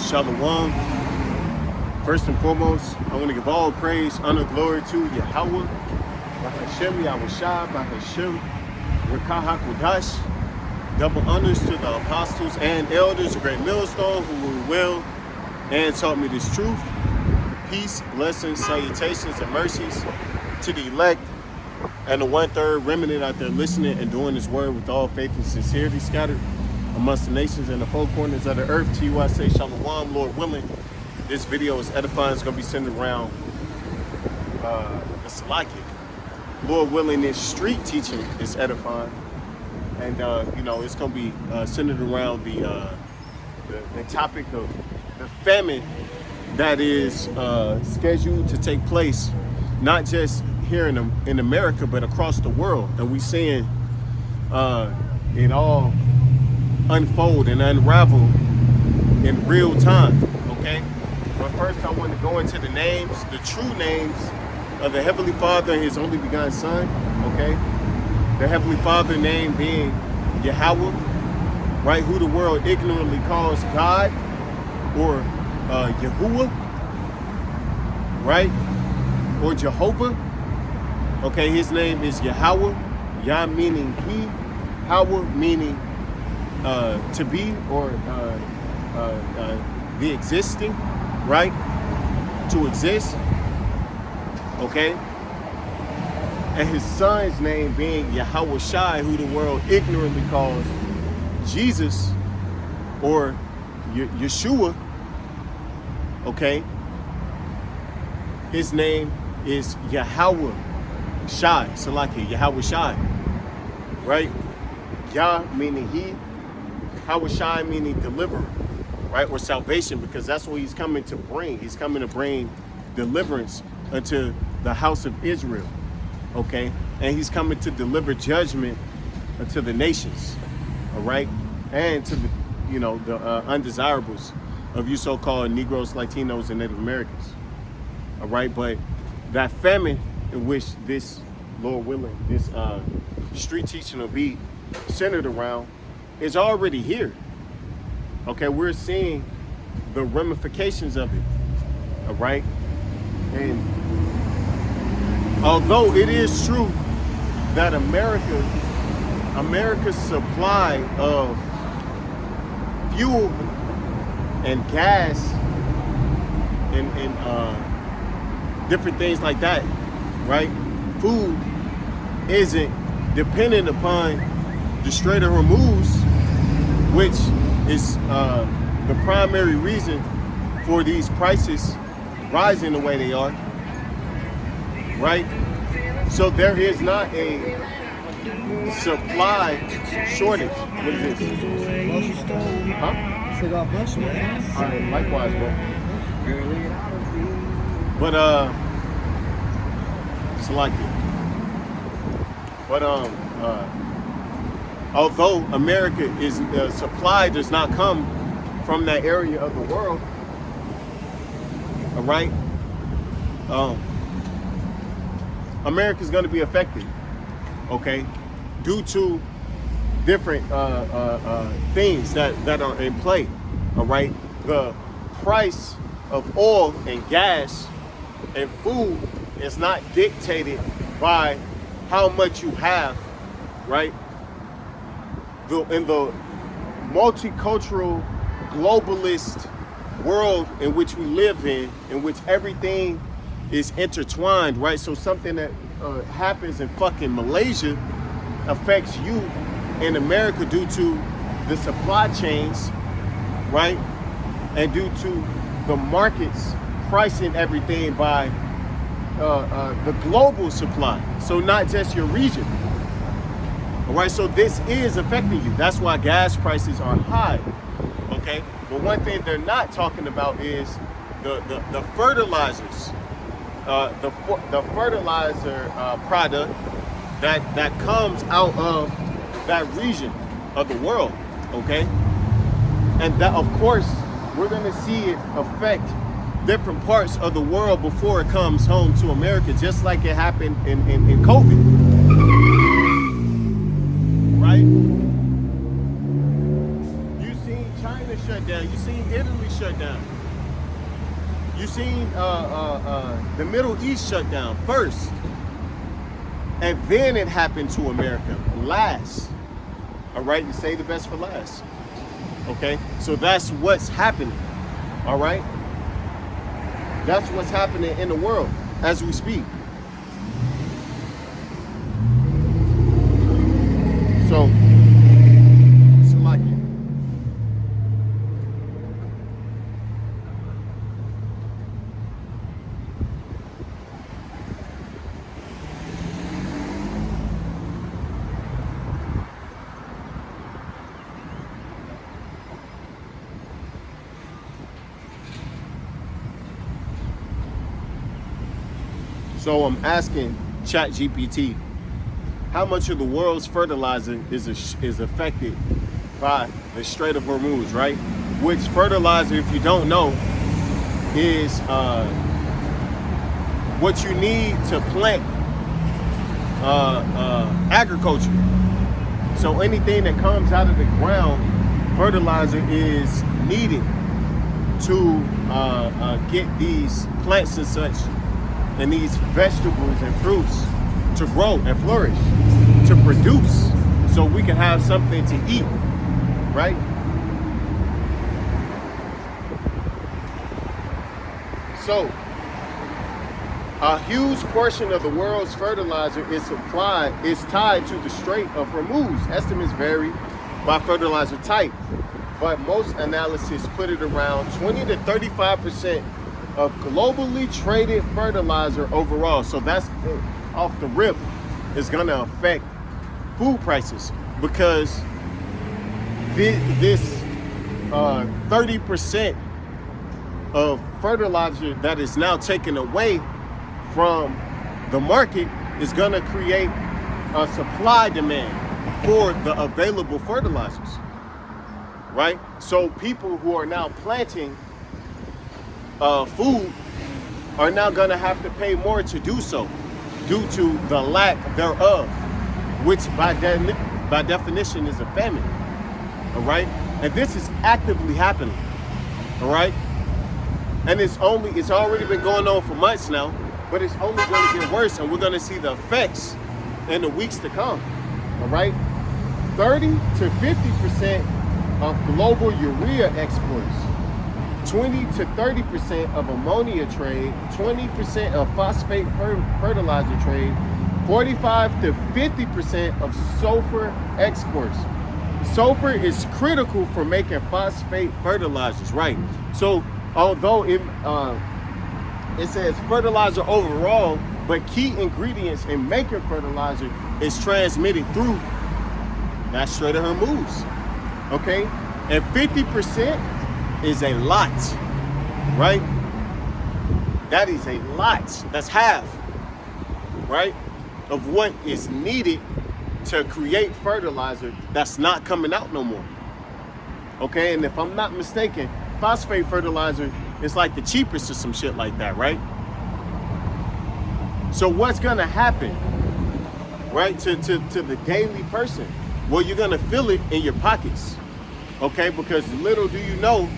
Shalom. First and foremost, I want to give all praise, honor, glory to Yahweh, Bahashem Yahushua, Bahashem Rekah HaKodash. Double honors to the apostles and elders, the great millstone, who were well and taught me this truth. Peace, blessings, salutations, and mercies to the elect and the 1/3 remnant out there listening and doing His word with all faith and sincerity, scattered amongst the nations and the four corners of the earth. To you I say shalom, Lord willing. This video is edifying. It's going to be centered around the Salakia. Lord willing, this street teaching is edifying. And, it's going to be centered around the topic of the famine that is scheduled to take place, not just here in America, but across the world. And we're seeing it all unfold and unravel in real time, okay? But first I want to go into the names, the true names of the Heavenly Father and His only begotten Son, okay? The Heavenly Father name being Yahweh, right? Who the world ignorantly calls God, or Yahuwah, right? Or Jehovah. Okay, His name is Yahweh. Yah meaning He, Hawa meaning to be, or the existing, right? To exist. Okay. And His Son's name being Yahweh Shai, who the world ignorantly calls Jesus, or Yeshua. Okay. His name is Yahweh Shai, Salakia, Yahweh Shai, right? Yah meaning He, Yahweh Shai meaning deliverer, right? Or salvation, because that's what He's coming to bring. He's coming to bring deliverance unto the house of Israel, okay? And He's coming to deliver judgment unto the nations, all right? And to the, the undesirables of you so-called Negroes, Latinos, and Native Americans, all right? But that famine in which this, Lord willing, this street teaching will be centered around is already here. Okay, we're seeing the ramifications of it. All right, and although it is true that America's supply of fuel and gas and different things like that, right? Food isn't dependent upon the Strait of Hormuz, which is the primary reason for these prices rising the way they are, right? So there is not a supply shortage. What is this? Huh? God bless you, man. All right, likewise, bro. But it's like it. But although America is supply does not come from that area of the world, all right, America's going to be affected, okay, due to different things that are in play, all right. The price of oil and gas and food is not dictated by how much you have, right? In the multicultural, globalist world in which we live in which everything is intertwined, right? So something that happens in fucking Malaysia affects you in America due to the supply chains, right? And due to the markets pricing everything by the global supply, so not just your region. All right, so this is affecting you. That's why gas prices are high, okay? But one thing they're not talking about is the fertilizers, the fertilizer product that comes out of that region of the world, okay? And that, of course, we're gonna see it affect different parts of the world before it comes home to America, just like it happened in COVID, right? You seen China Japan shut down. You seen Italy shut down. You seen the Middle East shut down first. And then it happened to America last. All right, you say the best for last. Okay, so that's what's happening. All right, that's what's happening in the world as we speak. So, it's like it. So I'm asking ChatGPT, how much of the world's fertilizer is affected by the Strait of Hormuz, right? Which fertilizer, if you don't know, is what you need to plant agriculture. So anything that comes out of the ground, fertilizer is needed to get these plants and such, and these vegetables and fruits to grow and flourish, to produce, so we can have something to eat, right? So, a huge portion of the world's fertilizer is tied to the Strait of Hormuz. Estimates vary by fertilizer type, but most analysis put it around 20 to 35% of globally traded fertilizer overall. So that's off the rip, is gonna affect food prices, because this 30% of fertilizer that is now taken away from the market is gonna create a supply demand for the available fertilizers, right? So people who are now planting food are now gonna have to pay more to do so, due to the lack thereof, which by definition is a famine. All right, and this is actively happening. All right, and it's already been going on for months now, but it's only going to get worse, and we're going to see the effects in the weeks to come. All right, 30 to 50% of global urea exports, 20 to 30% of ammonia trade, 20% of phosphate fertilizer trade, 45 to 50% of sulfur exports. Sulfur is critical for making phosphate fertilizers, right? So although it says fertilizer overall, but key ingredients in making fertilizer is transmitted through that Strait of Hormuz, okay? And 50% is a lot, right? That is a lot. That's half, right, of what is needed to create fertilizer that's not coming out no more. Okay, and if I'm not mistaken, phosphate fertilizer is like the cheapest or some shit like that, right? So what's gonna happen, right, to the daily person? Well, you're gonna feel it in your pockets, okay? Because little do you know,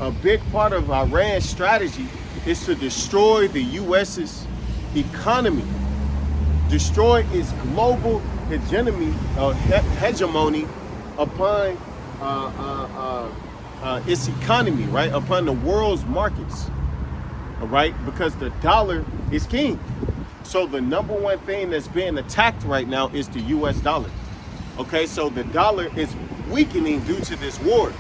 a big part of Iran's strategy is to destroy the U.S.'s economy, destroy its global hegemony upon its economy, right? Upon the world's markets, all right? Because the dollar is king. So the number one thing that's being attacked right now is the U.S. dollar. Okay, so the dollar is weakening due to this war,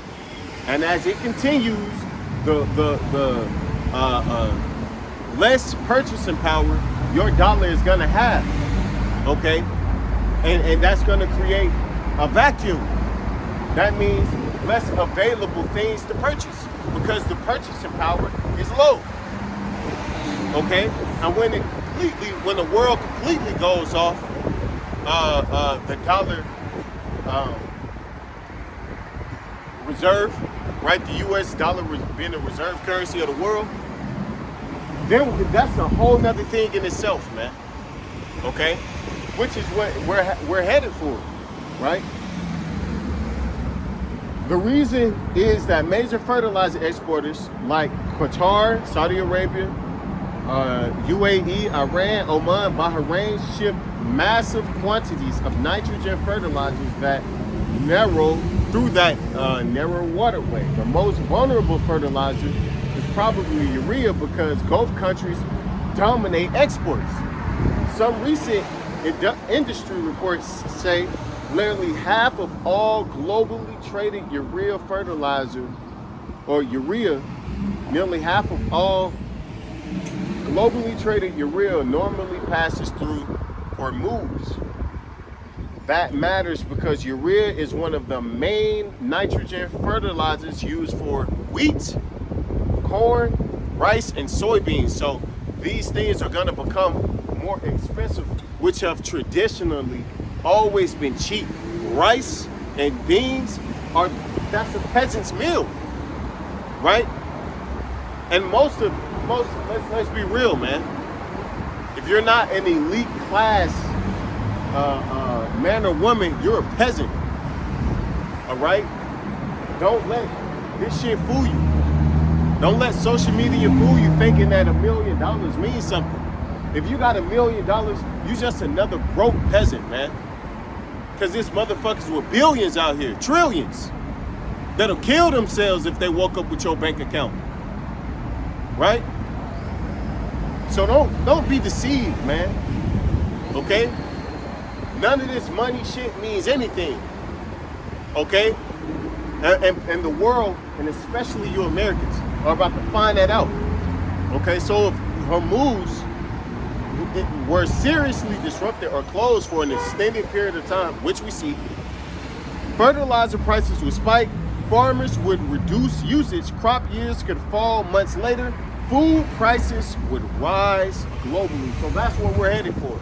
and as it continues, the less purchasing power your dollar is gonna have. Okay, and that's gonna create a vacuum. That means less available things to purchase because the purchasing power is low. Okay, and when the world completely goes off, the dollar reserve, right? The U.S. dollar being the reserve currency of the world, then that's a whole nother thing in itself, man. Okay, which is what we're headed for, right? The reason is that major fertilizer exporters like Qatar, Saudi Arabia, UAE, Iran, Oman, Bahrain ship massive quantities of nitrogen fertilizers that narrow through that narrow waterway. The most vulnerable fertilizer is probably urea because Gulf countries dominate exports. Some recent industry reports say nearly half of all globally traded urea fertilizer, or urea, nearly half of all globally traded urea normally passes through or moves. That matters because urea is one of the main nitrogen fertilizers used for wheat, corn, rice, and soybeans. So these things are gonna become more expensive, which have traditionally always been cheap. Rice and beans that's a peasant's meal, right? And let's be real, man. If you're not an elite class man or woman, you're a peasant. All right? Don't let this shit fool you. Don't let social media fool you thinking that $1 million means something. If you got $1 million, you just another broke peasant, man. Because there's motherfuckers with billions out here, trillions, that'll kill themselves if they woke up with your bank account. Right? So don't be deceived, man. Okay? None of this money shit means anything. Okay? And the world, and especially you Americans, are about to find that out. Okay? So if Hormuz were seriously disrupted or closed for an extended period of time, which we see, fertilizer prices would spike, farmers would reduce usage, crop yields could fall months later, food prices would rise globally. So that's what we're headed for.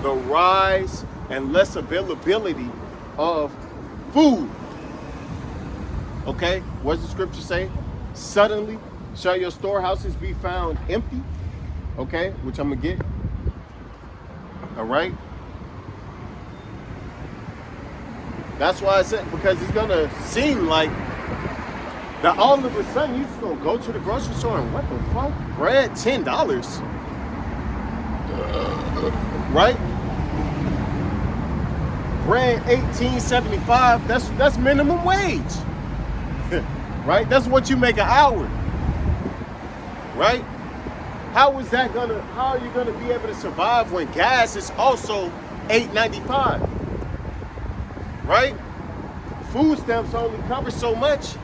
The rise and less availability of food. Okay? What does the scripture say? Suddenly shall your storehouses be found empty. Okay? Which I'm going to get. All right? That's why I said, because it's going to seem like that all of a sudden you just going to go to the grocery store and what the fuck? Bread, $10. Right? Bread, $18.75. That's minimum wage. Right? That's what you make an hour. Right? How are you gonna be able to survive when gas is also $8.95? Right? Food stamps only cover so much.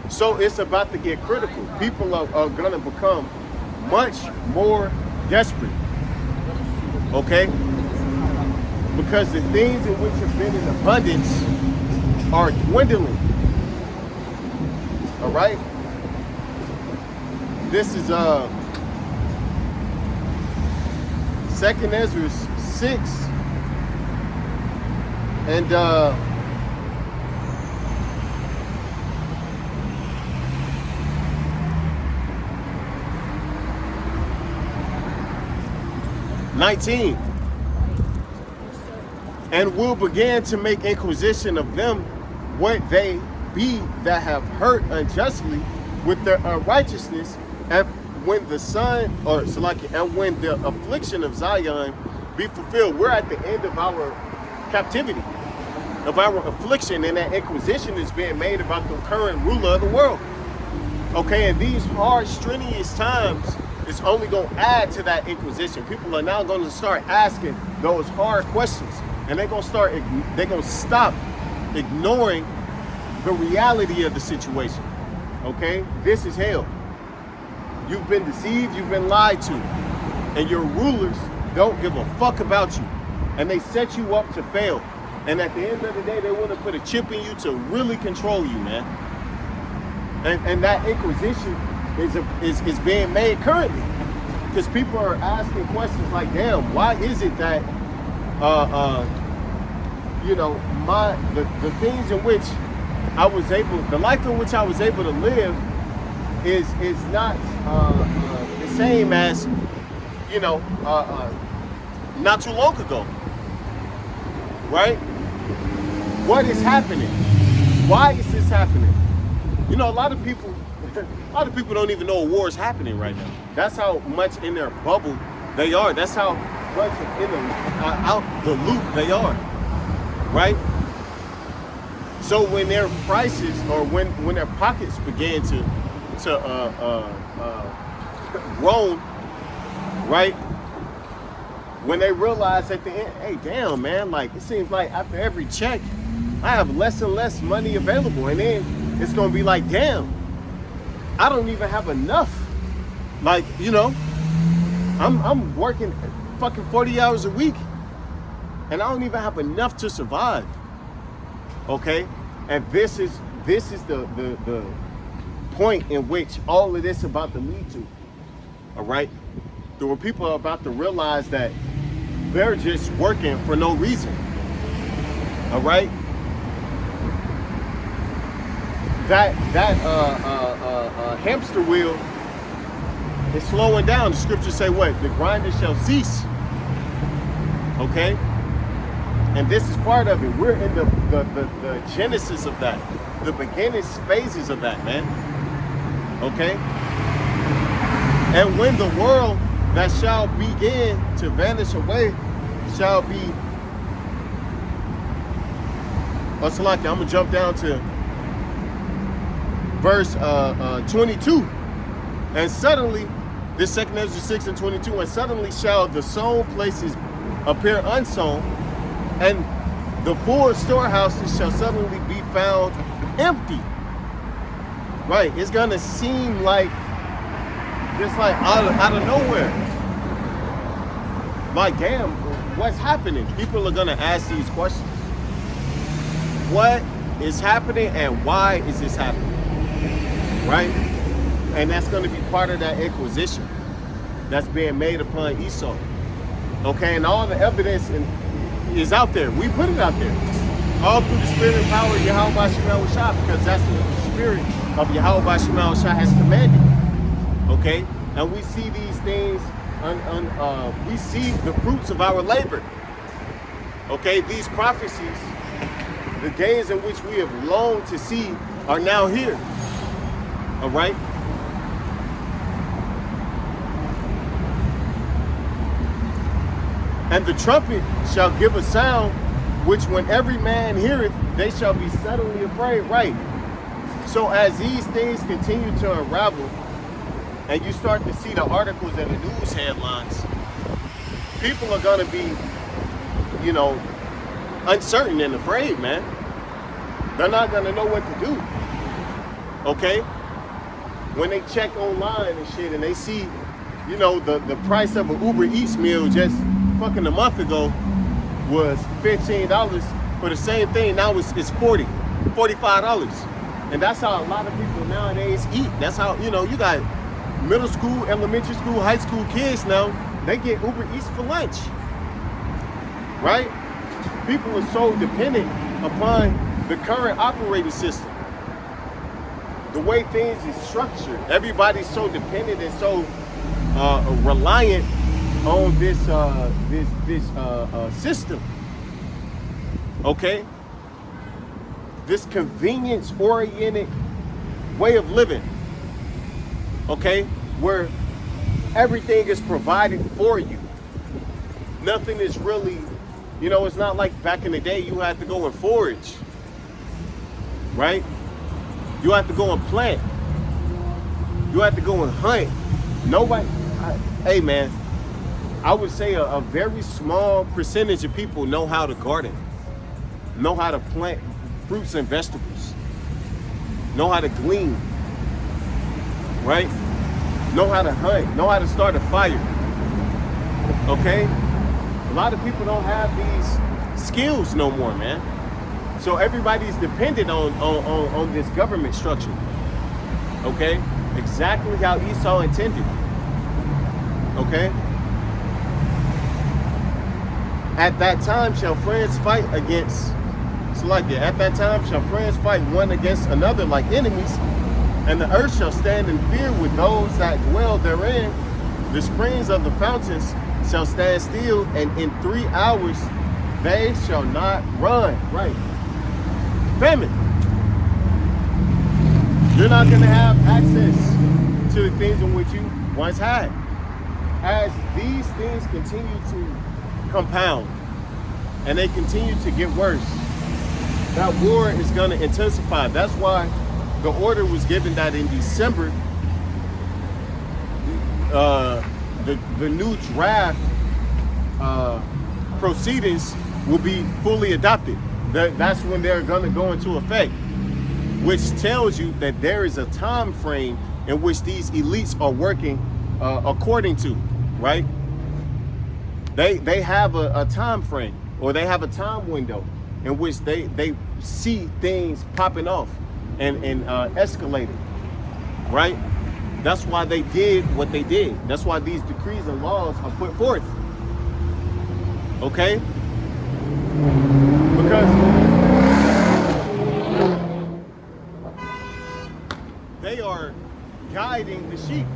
So it's about to get critical. People are gonna become much more desperate. Okay? Because the things in which have been in abundance are dwindling. All right? This is 2nd Ezra 6 and 19. And will begin to make inquisition of them what they be that have hurt unjustly with their unrighteousness, and when the and when the affliction of Zion be fulfilled. We're at the end of our captivity, of our affliction, and that inquisition is being made about the current ruler of the world. Okay, and these hard, strenuous times is only going to add to that inquisition. People are now going to start asking those hard questions, and they're going to stop ignoring the reality of the situation. Okay, this is hell. You've been deceived, you've been lied to, and your rulers don't give a fuck about you, and they set you up to fail. And at the end of the day, they want to put a chip in you to really control you, man. And that inquisition is being made currently, because people are asking questions like, damn, why is it that the things in which the life in which I was able to live is not the same as not too long ago, right? what is happening? Why is this happening? You know, a lot of people don't even know a war is happening right now. That's how much in their bubble they are. That's how much out the loop they are, right? So when their prices or when their pockets began to groan, right? When they realize at the end, hey, damn, man, like it seems like after every check, I have less and less money available, and then it's gonna be like, damn, I don't even have enough. Like, you know, I'm working fucking 40 hours a week, and I don't even have enough to survive. Okay, and this is the point in which all of this about to lead to. All right, there were people about to realize that they're just working for no reason. All right, that hamster wheel is slowing down. The scriptures say what? The grinder shall cease. Okay, and this is part of it. We're in the genesis of that, the beginning phases of that, man. Okay, and when the world that shall begin to vanish away shall be. Oh, Salaki, I'm gonna jump down to verse 22. And suddenly, this 2 Ezra 6 and 22, and suddenly shall the sown places appear unsown, and the full storehouses shall suddenly be found empty. Right, it's gonna seem like just like out of nowhere. Like, damn, what's happening? People are gonna ask these questions. What is happening and why is this happening? Right? And that's gonna be part of that inquisition that's being made upon Esau. Okay, and all the evidence is out there. We put it out there. All through the spirit and power of Yahweh Shemel Shah, because that's what the spirit of Yahweh Shemel Shah has commanded. Okay? And we see these things, we see the fruits of our labor. Okay? These prophecies, the days in which we have longed to see are now here. All right? And the trumpet shall give a sound, which when every man heareth, they shall be suddenly afraid. Right. So as these things continue to unravel, and you start to see the articles and the news headlines, people are going to be, you know, uncertain and afraid, man. They're not going to know what to do. Okay? When they check online and shit and they see, you know, the price of an Uber Eats meal just fucking a month ago was $15 for the same thing. Now it's $40, $45. And that's how a lot of people nowadays eat. That's how, you know, you got middle school, elementary school, high school kids now, they get Uber Eats for lunch. Right? People are so dependent upon the current operating system. The way things is structured. Everybody's so dependent and so reliant on this system. Okay? This convenience-oriented way of living. Okay? Where everything is provided for you. Nothing is really, you know, it's not like back in the day you had to go and forage. Right? You have to go and plant. You have to go and hunt. Nobody, hey man, I would say a very small percentage of people know how to garden, know how to plant fruits and vegetables, know how to glean, right? Know how to hunt, know how to start a fire, okay? A lot of people don't have these skills no more, man. So everybody's dependent on this government structure, okay? Exactly how Esau intended, okay? At that time shall friends fight against, so like that, at that time shall friends fight one against another like enemies, and the earth shall stand in fear with those that dwell therein. The springs of the fountains shall stand still, and in 3 hours they shall not run. Right. Famine. You're not going to have access to the things in which you once had. As these things continue to compound and they continue to get worse, that war is going to intensify. That's why the order was given that in December, the new draft proceedings will be fully adopted. That's when they're going to go into effect, which tells you that there is a time frame in which these elites are working according to, right? They have a time frame, or they have a time window in which they see things popping off and escalating, right? That's why they did what they did. That's why these decrees and laws are put forth. Okay? Because they are guiding the sheep.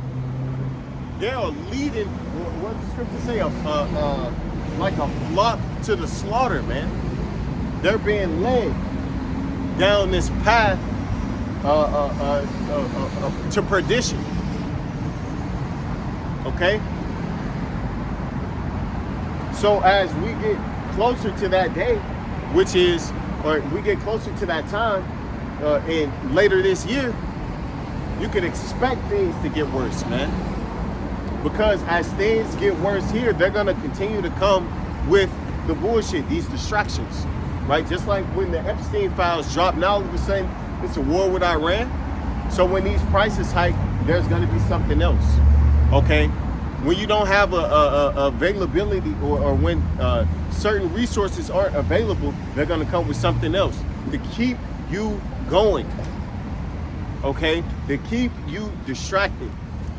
They are leading, what does the scripture say? Like a flock to the slaughter, man. They're being led down this path to perdition. Okay? So as we get closer to that day, which is, or we get closer to that time, and later this year, you can expect things to get worse, man. Because as things get worse here, they're gonna continue to come with the bullshit, these distractions, right? Just like when the Epstein files dropped, now all of a sudden it's a war with Iran. So when these prices hike, there's gonna be something else, okay? When you don't have a availability, or when certain resources aren't available, they're gonna come with something else to keep you going, okay? To keep you distracted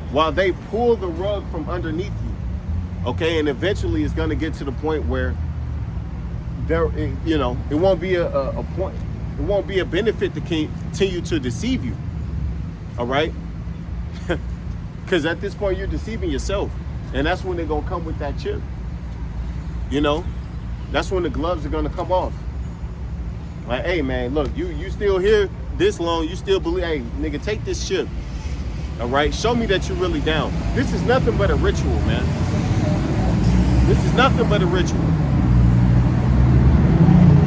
while they pull the rug from underneath you, okay? And eventually it's gonna get to the point where there, you know, it won't be a point, it won't be a benefit to continue to deceive you, all right? Because at this point you're deceiving yourself, and that's when they're gonna come with that chip, you know? That's when the gloves are gonna come off. Like, hey man, look, you still here this long, you still believe, hey nigga, take this chip. All right, show me that you're really down. This is nothing but a ritual, man. This is nothing but a ritual.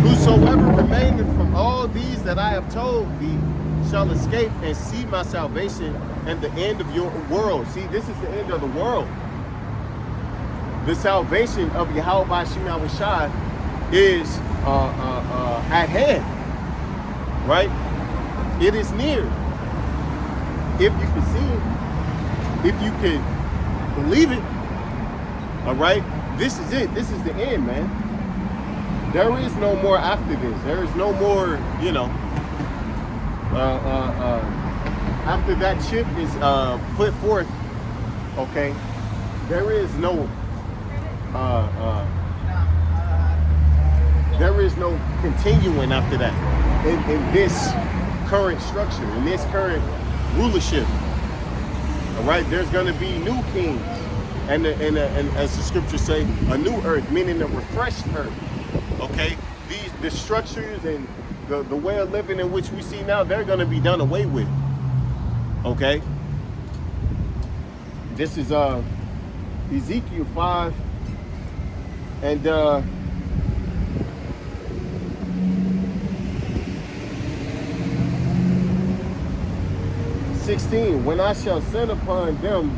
Whosoever remaineth from all these that I have told thee shall escape and see my salvation and the end of your world. See, this is the end of the world. The salvation of Yahweh Bashim Yahushai is at hand, right? It is near. If you can see it, if you can believe it, all right, this is it. This is the end, man. There is no more after this. There is no more, you know, after that chip is put forth, okay, there is no continuing after that in this current structure, in this current rulership. All right, there's going to be new kings, and as the scriptures say, a new earth, meaning a refreshed earth. Okay, the structures and the way of living in which we see now, they're going to be done away with. Okay, this is Ezekiel 5 and 16, when I shall send upon them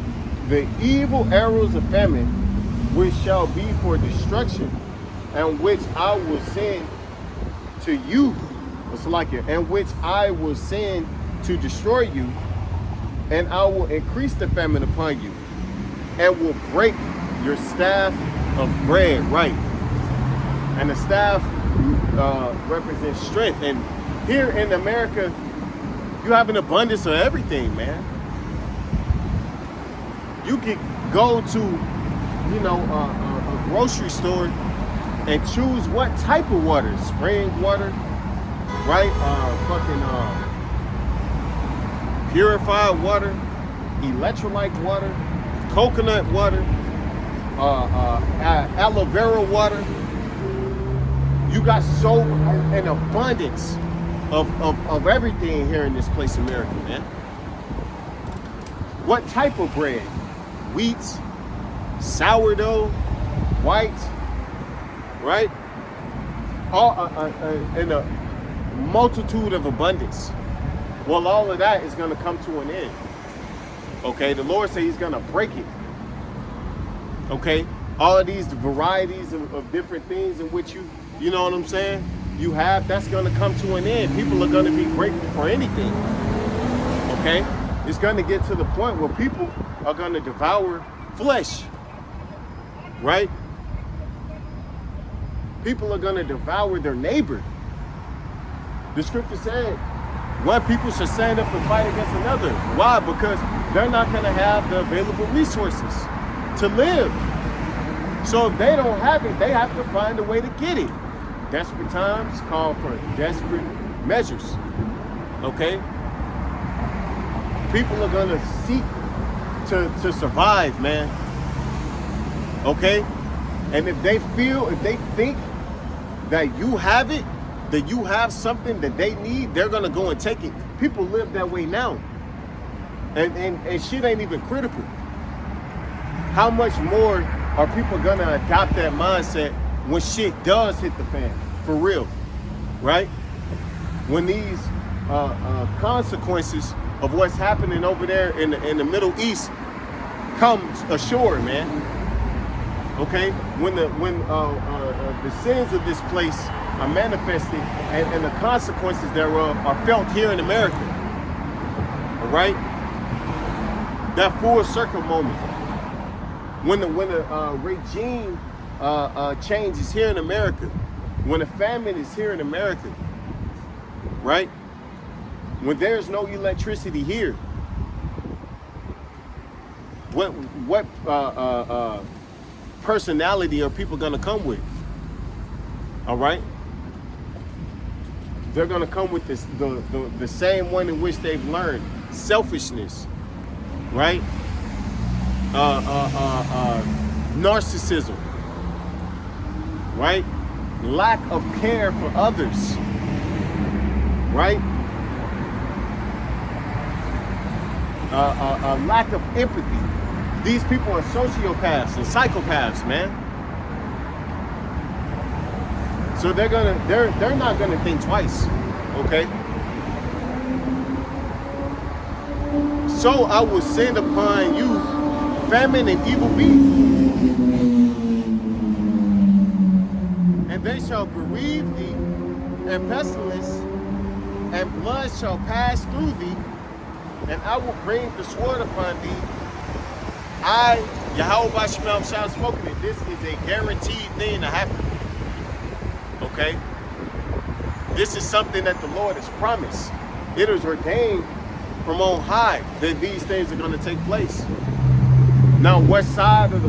the evil arrows of famine, which shall be for destruction, and which I will send to you, and which I will send to destroy you, and I will increase the famine upon you, and will break your staff of bread, right? And the staff represents strength. And here in America, you have an abundance of everything, man. You could go to, you know, a grocery store and choose what type of water. Spring water, right? Purified water, electrolyte water, coconut water, aloe vera water. You got so an abundance of everything here in this place, America, man. What type of bread? Wheat, sourdough, white, right? All in a multitude of abundance. Well, all of that is going to come to an end. Okay, the Lord said he's going to break it. Okay, all of these varieties of different things in which you know what I'm saying, you have, that's going to come to an end. People are going to be grateful for anything. Okay, it's going to get to the point where people are going to devour flesh, right? People are going to devour their neighbor. The scripture said, one people should stand up and fight against another. Why? Because they're not going to have the available resources to live. So if they don't have it, they have to find a way to get it. Desperate times call for desperate measures. Okay? People are going to seek to survive, man. Okay? And if they think that you have it, that you have something that they need, they're gonna go and take it. People live that way now. And shit ain't even critical. How much more are people gonna adopt that mindset when shit does hit the fan? For real, right? When these consequences of what's happening over there in the Middle East comes ashore, man. Okay? When the sins of this place are manifested and the consequences thereof are felt here in America. All right? That full circle moment. When the regime change is here in America. When the famine is here in America. Right? When there's no electricity here. What personality are people gonna come with? All right? They're gonna come with this the same one in which they've learned. Selfishness, right? Narcissism, right? Lack of care for others, right? A lack of empathy. These people are sociopaths and psychopaths, man. So they're not gonna think twice, okay? So I will send upon you famine and evil beasts, and they shall bereave thee, and pestilence and blood shall pass through thee, and I will bring the sword upon thee. I, Yahweh Shema shall spoken it. This is a guaranteed thing to happen. Okay? This is something that the Lord has promised. It is ordained from on high that these things are going to take place. Now, what side of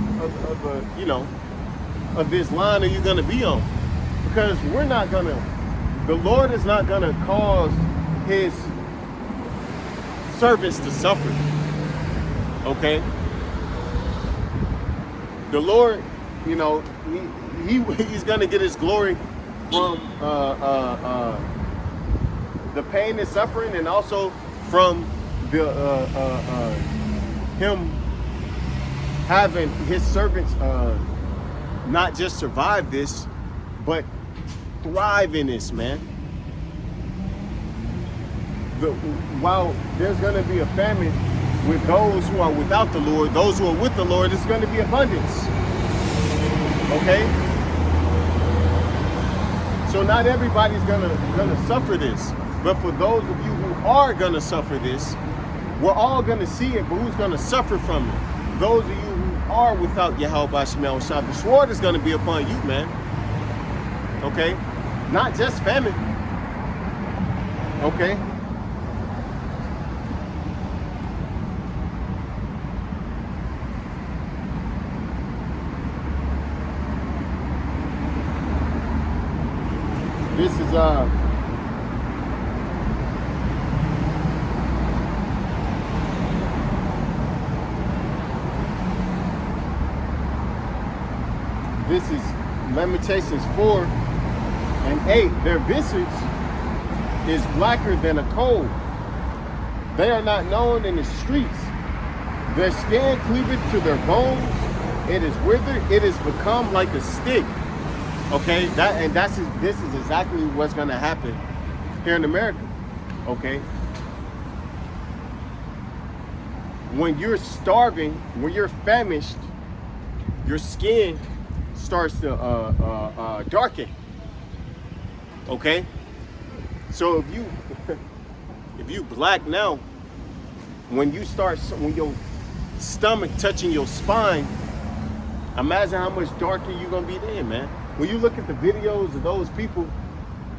this line are you going to be on? Because the Lord is not going to cause his servants to suffer. Okay? The Lord, he's going to get his glory from the pain and suffering, and also from the him having his servants not just survive this, but thrive in this, man. While there's going to be a famine with those who are without the Lord, those who are with the Lord, it's going to be abundance. Okay? So not everybody's gonna suffer this, but for those of you who are gonna suffer this, we're all gonna see it, but who's gonna suffer from it? Those of you who are without Yahweh Shema Shah, the sword is gonna be upon you, man. Okay? Not just famine. Okay? This is Lamentations 4 and 8. Their visage is blacker than a coal. They are not known in the streets. Their skin cleaveth to their bones. It is withered. It has become like a stick. Okay, this is exactly what's going to happen here in America. Okay, when you're starving, when you're famished, your skin starts to darken. Okay, so if you black now, when your stomach touching your spine, imagine how much darker you're gonna be then, man. When you look at the videos of those people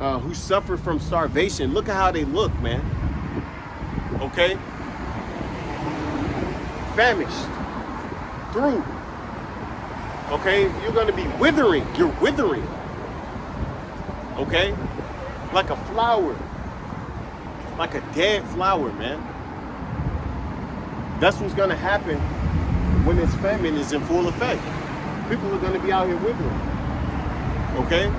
who suffer from starvation, look at how they look, man. Okay? Famished. Through. Okay? You're gonna be withering. You're withering. Okay? Like a flower. Like a dead flower, man. That's what's gonna happen when this famine is in full effect. People are gonna be out here withering. Okay?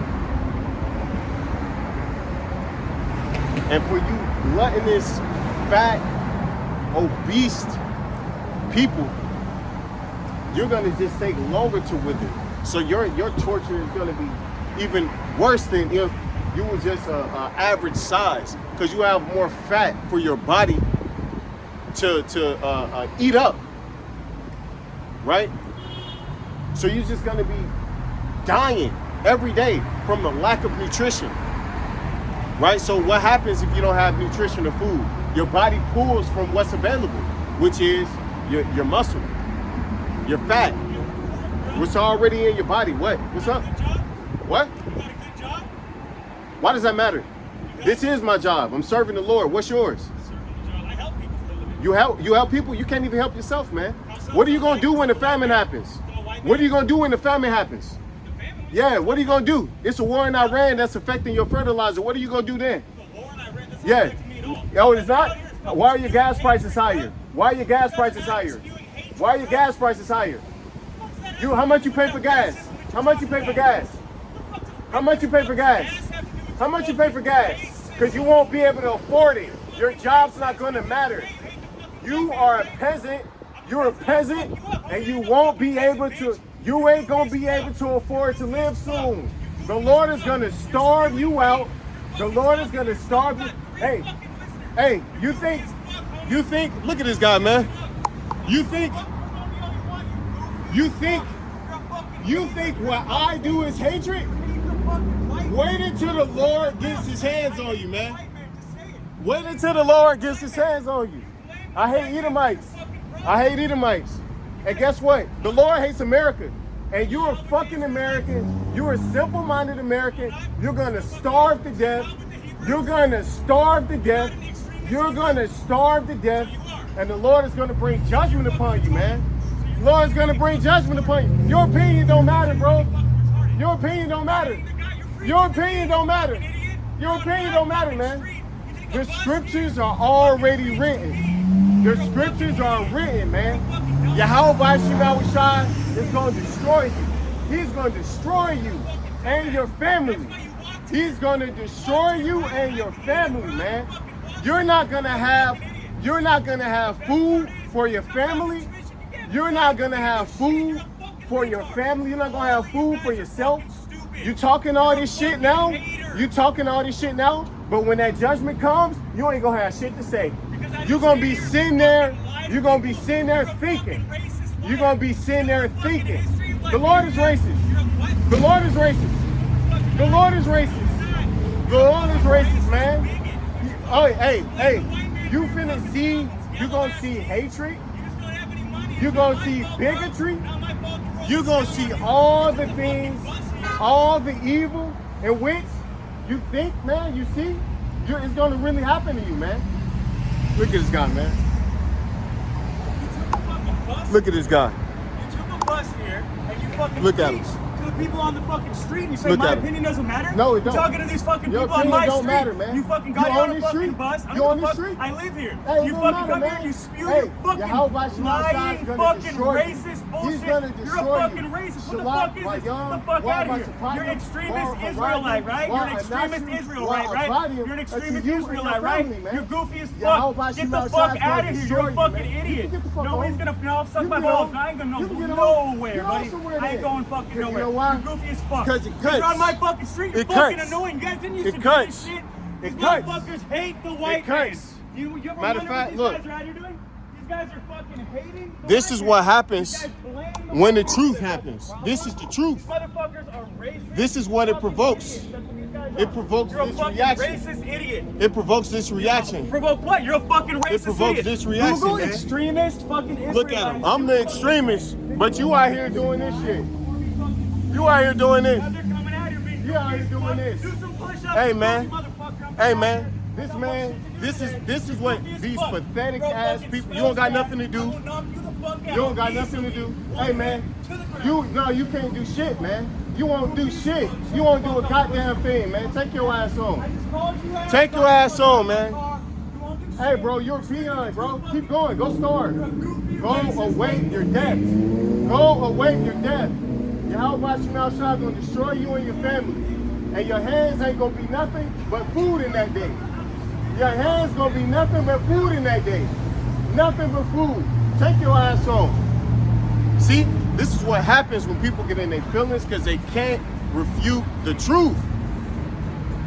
And for you gluttonous, fat, obese people, you're gonna just take longer to wither. So your torture is gonna be even worse than if you were just a average size, because you have more fat for your body to eat up, right? So you're just gonna be dying every day from the lack of nutrition, right? So what happens if you don't have nutrition or food? Your body pulls from what's available, which is your muscle, your fat, what's already in your body. What's up? What? Why does that matter? This is my job. I'm serving the Lord. What's yours? I help people for a living. You help people? You can't even help yourself, man. What are you gonna do when the famine happens? What are you gonna do when the famine happens? Yeah, what are you gonna do? It's a war in Iran that's affecting your fertilizer. What are you gonna do then? Yeah. Oh, it's not? Why are your gas prices higher? Why are your gas prices higher? Why are your gas prices higher? How much you pay for gas? How much you pay for gas? How much you pay for gas? How much you pay for gas? Because you won't be able to afford it. Your job's not gonna matter. You are a peasant. You're a peasant, and you won't be able to. You ain't gonna be able to afford to live soon. The Lord is gonna starve you out. The Lord is gonna starve you. Hey, you think, look at this guy, man. You think what I do is hatred? Wait until the Lord gets his hands on you, man. Wait until the Lord gets his hands on you. I hate Edomites. And guess what? The Lord hates America. And you're a fucking American. You're a simple-minded American. You're going to starve to death. You're going to starve to death. You're going to starve to death. And the Lord is going to bring judgment upon you, man. The Lord is going to bring judgment upon you. Your opinion don't matter, bro. Your opinion don't matter. Your opinion don't matter. Your opinion don't matter, man. The scriptures are already written. The scriptures are written, man. Yahweh Shai is going to destroy you. He's going to destroy you and your family. He's going to destroy you and your family, man. You're not going to have food for your family. You're not going to have food for your family. You're not going to have food for yourself. You talking all this shit now? But when that judgment comes, you ain't going to have shit to say. You're going to be sitting there. You're going to be sitting there thinking. You're going to be sitting there thinking. The Lord is racist. The Lord is racist. The Lord is racist. The Lord is racist, man. Hey, you finna see, you're going to see hatred. You're going to see bigotry. You're going to see all the things, all the evil in which you think, man, you see, it's going to really happen to you, man. Look at this guy, man. Look at this guy. You took a bus here and you fucking Look at him. preached to the people on the fucking street and you say Look my at 'em. opinion doesn't matter? No, it don't. You're talking to these fucking Your people on opinion my don't street. matter, man. You fucking You got on on a this fucking street? bus. I You don't on give a this fuck. street? I live here. Hey, it You don't fucking matter, come man. here and you spew Hey, your fucking Yahweh Shema lying Shai's gonna fucking destroy you. racist bullshit. He's gonna You're a destroy you. fucking racist. What the Shalak, fuck is my this? young, Get the fuck why out my of here. Shapati, You're an extremist why Israelite, right? why You're an extremist Anashi, Israelite, why right? Abadi, You're an that's extremist you and your Israelite, right? family, man. You're goofy as Yahweh fuck. Get Shema the fuck Shai's out gonna of here. destroy You're a you, fucking man. You idiot. can get the fuck Nobody's on. gonna no suck You my can get balls. on. I ain't gonna You can get on. nowhere, Get on buddy. somewhere I ain't then. going fucking 'Cause you nowhere. know why? You're goofy as fuck. 'Cause it cuts. You're on my fucking street. You're It fucking cuts. annoying. You guys didn't used It to do cuts. this shit. It These cuts. motherfuckers hate the white It man. cuts. You ever Matter of wonder fact, what look. these guys are out here doing? These guys are fucking hating the This white is man. what happens These guys blame when the white truth man. happens. This is the truth. These motherfuckers are racist. This is what it fucking provokes. idiots. That's what these guys It are. provokes You're a this fucking reaction. racist idiot. It provokes this reaction. Provoke what? You're a fucking racist provokes idiot. this reaction, Google man. extremist fucking Israelites. Look at him. I'm the extremist, but you out here doing this shit. You out here doing this. They're coming out here being You out here goofy as doing fuck. this. Do some push-ups, Hey, you man. goofy motherfucker. I'm Hey out man, here. this I got man, more shit to do this today. is what Goofy as these fuck. pathetic Bro, ass fucking people. You don't got smells nothing to bad. do. I will knock you the fuck out You don't got nothing to do. easily. Hey man, To the ground. you can't do shit, man. You won't do shit. You won't do a goddamn thing, man. Take your ass I on. just called you out. Take your ass on, man. You won't do Hey shit. bro, you're a peon, bro. Keep going. Go start. Goofy Go racist. await your death. Go await your death. Yahweh Shema Shai gonna destroy you and your family. And your hands ain't gonna be nothing but food in that day. Your hands gonna be nothing but food in that day. Nothing but food. Take your ass home. See, this is what happens when people get in their feelings because they can't refute the truth.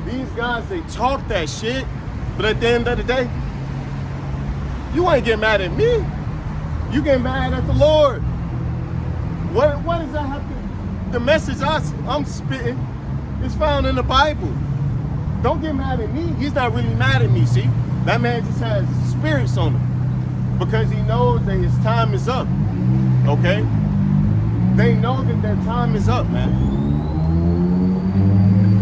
These guys, they talk that shit, but at the end of the day, you ain't get mad at me. You get mad at the Lord. What does that have to? The message I'm spitting is found in the Bible. Don't get mad at me. He's not really mad at me, see? That man just has spirits on him because he knows that his time is up, okay? They know that their time is up, man.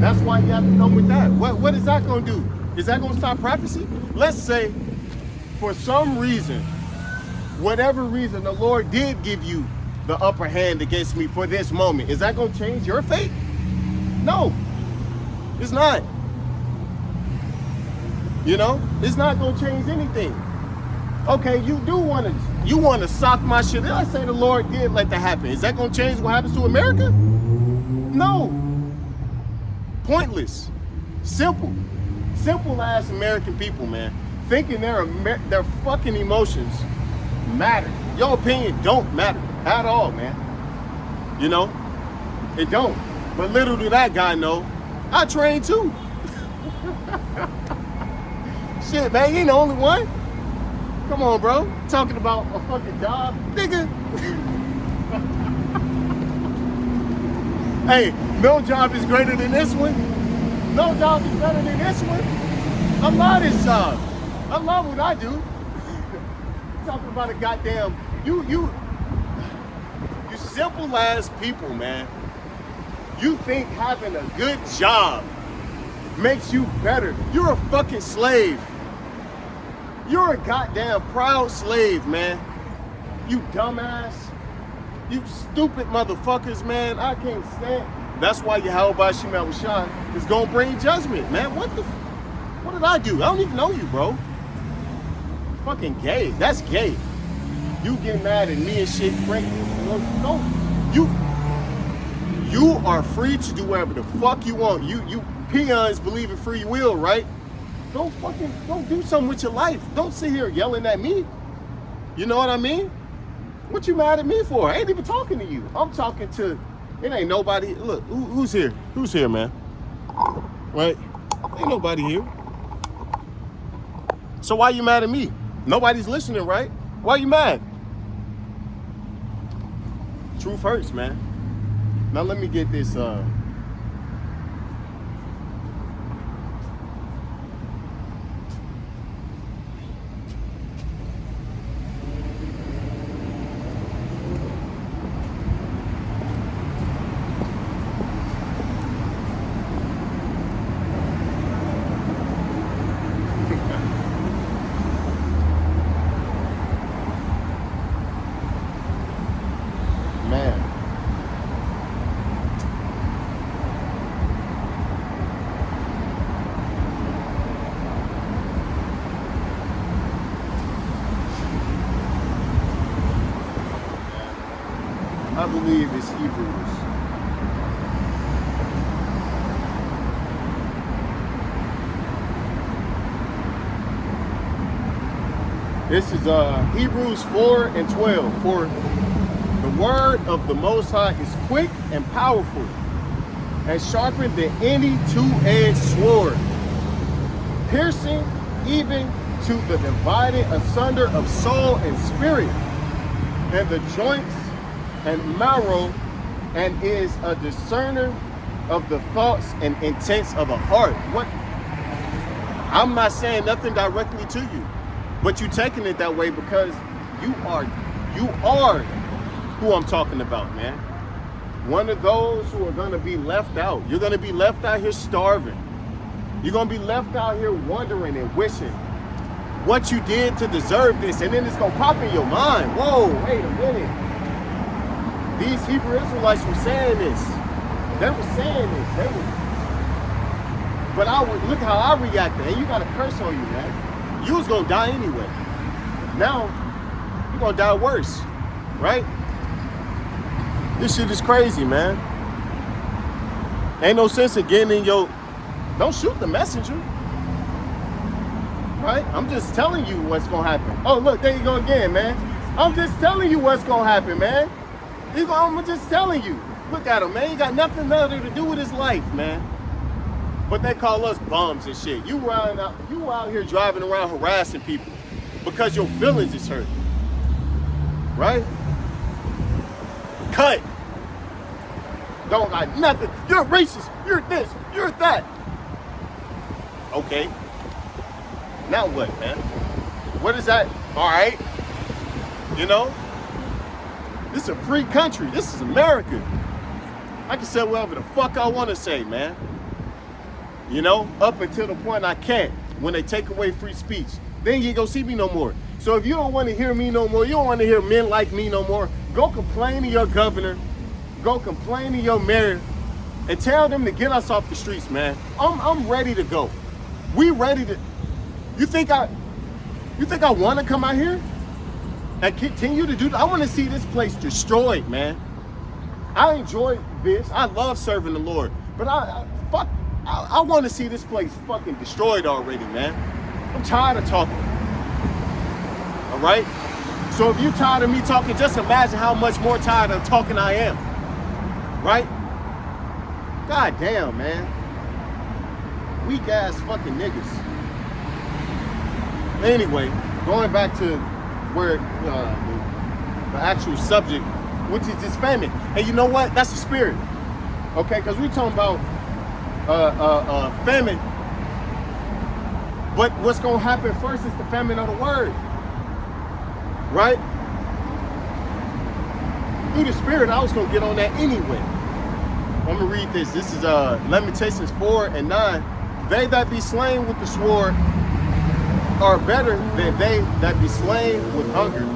That's why you have to come with that. What is that going to do? Is that going to stop prophecy? Let's say, for some reason, whatever reason, the Lord did give you the upper hand against me for this moment. Is that going to change your fate? No, it's not. You know, it's not going to change anything. Okay, you want to sock my shit. Let's say the Lord did let that happen. Is that going to change what happens to America? No. Pointless. Simple ass American people, man, thinking their fucking emotions matter. Your opinion don't matter at all, man. You know, it don't. But little do that guy know, I train too. Shit, man, you ain't the only one. Come on, bro. Talking about a fucking job, nigga. Hey, no job is greater than this one. No job is better than this one. I love this job. I love what I do. Talking about a goddamn, you simple ass people, man. You think having a good job makes you better. You're a fucking slave. You're a goddamn proud slave, man. You dumbass. You stupid motherfuckers, man. I can't stand. That's why Yahweh Shema Shai is gonna bring judgment, man. What did I do? I don't even know you, bro. Fucking gay. That's gay. You get mad at me and shit, break no. You are free to do whatever the fuck you want. You peons believe in free will, right? Go do something with your life. Don't sit here yelling at me. You know what I mean? What you mad at me for? I ain't even talking to you. I'm talking to, it ain't nobody. Look, who's here? Who's here, man? Right? Ain't nobody here. So why you mad at me? Nobody's listening, right? Why you mad? Truth hurts, man. Now let me get this, man. believe it's Hebrews. This is Hebrews 4:12. For the word of the Most High is quick and powerful, and sharper than any two-edged sword, piercing even to the dividing asunder of soul and spirit, and the joints and marrow, and is a discerner of the thoughts and intents of the heart. What? I'm not saying nothing directly to you, but you taking it that way because you are who I'm talking about, man. One of those who are gonna be left out. You're gonna be left out here starving. You're gonna be left out here wondering and wishing what you did to deserve this, and then it's gonna pop in your mind. Whoa, wait a minute. These Hebrew Israelites were saying this. They were saying this. But look how I reacted. And you got a curse on you, man. You was gonna die anyway. Now, you're gonna die worse, right? This shit is crazy, man. Ain't no sense of getting in your... Don't shoot the messenger. Right? I'm just telling you what's gonna happen. Oh, look, there you go again, man. I'm just telling you what's gonna happen, man. I'm just telling you. Look at him, man. He got nothing other to do with his life, man. But they call us bums and shit. You out here driving around harassing people because your feelings is hurt. Right? Cut. Don't got nothing. You're racist. You're this. You're that. Okay. Now what, man? What is that? All right. You know? This is a free country. This is America. I can say whatever the fuck I want to say, man. You know? Up until the point I can't. When they take away free speech. Then you ain't gonna see me no more. So if you don't want to hear me no more, you don't want to hear men like me no more, go complain to your governor. Go complain to your mayor. And tell them to get us off the streets, man. I'm ready to go. We ready to... You think I want to come out here and continue to do that? I want to see this place destroyed, man. I enjoy this. I love serving the Lord, but I want to see this place fucking destroyed already, man. I'm tired of talking. All right. So if you're tired of me talking, just imagine how much more tired of talking I am. Right? God damn, man. Weak ass fucking niggas. Anyway, going back to where the actual subject, which is this famine. And you know what? That's the spirit. Okay, because we're talking about famine. But what's going to happen first is the famine of the word. Right? Through the spirit, I was going to get on that anyway. I'm going to read this. This is Lamentations 4:9. They that be slain with the sword are better than they that be slain with hunger.